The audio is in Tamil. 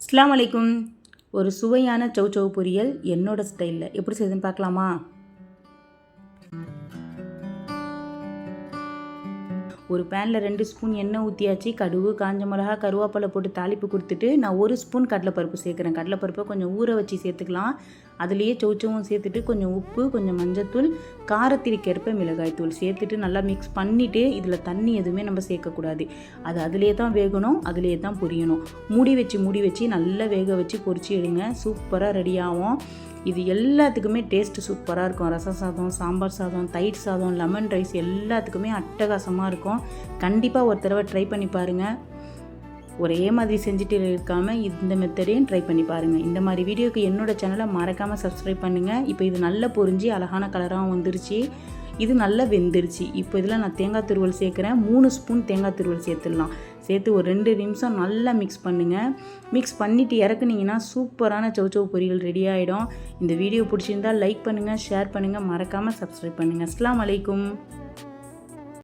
அஸ்ஸலாமு அலைக்கும். ஒரு சுவையான சௌ பொரியல் என்னோட ஸ்டைலில் எப்படி செய்யுதுன்னு பார்க்கலாமா? ஒரு பேனில் 2 ஸ்பூன் எண்ணெய் ஊற்றியாச்சு. கடுகு, காஞ்ச மிளகா, கருவேப்பிலை போட்டு தாளிப்பு கொடுத்துட்டு நான் 1 ஸ்பூன் கடலைப்பருப்பு சேர்க்குறேன். கடலைப்பருப்பை கொஞ்சம் ஊற வச்சு சேர்த்துக்கலாம். அதுலேயே சௌச்சவும் சேர்த்துட்டு கொஞ்சம் உப்பு, கொஞ்சம் மஞ்சத்தூள், காரத்திற்கேற்ப மிளகாய்த்தூள் சேர்த்துட்டு நல்லா மிக்ஸ் பண்ணிவிட்டு இதில் தண்ணி எதுவுமே நம்ம சேர்க்கக்கூடாது. அது அதிலே தான் வேகணும், அதிலே தான் பொரியணும். மூடி வச்சு நல்லா வேக வச்சு பொரிச்சு எடுங்க. சூப்பராக ரெடி ஆகும். இது எல்லாத்துக்குமே டேஸ்ட்டு சூப்பராக இருக்கும். ரசம் சாதம், சாம்பார் சாதம், தயிர் சாதம், லெமன் ரைஸ் எல்லாத்துக்குமே அட்டகாசமாக இருக்கும். கண்டிப்பாக ஒரு தடவை ட்ரை பண்ணி பாருங்கள். ஒரே மாதிரி செஞ்சுட்டு இருக்காமல் இந்த மெத்தடையும் ட்ரை பண்ணி பாருங்கள். இந்த மாதிரி வீடியோக்கு என்னோடய சேனலை மறக்காமல் சப்ஸ்கிரைப் பண்ணுங்கள். இப்போ இது நல்லா பொரிஞ்சு அழகான கலராகவும் வந்துருச்சு. இது நல்லா வெந்துருச்சு. இப்போ இதில் நான் தேங்காய் துருவல் சேர்க்குறேன். 3 ஸ்பூன் தேங்காய் துருவல் சேர்த்துடலாம். சேர்த்து ஒரு 2 நிமிஷம் நல்லா மிக்ஸ் பண்ணுங்கள். மிக்ஸ் பண்ணிவிட்டு இறக்குனீங்கன்னா சூப்பரான சௌ பொரியல் ரெடி ஆகிடும். இந்த வீடியோ பிடிச்சிருந்தால் லைக் பண்ணுங்கள், ஷேர் பண்ணுங்கள், மறக்காமல் சப்ஸ்கிரைப் பண்ணுங்கள். அஸ்ஸலாமு அலைக்கும்.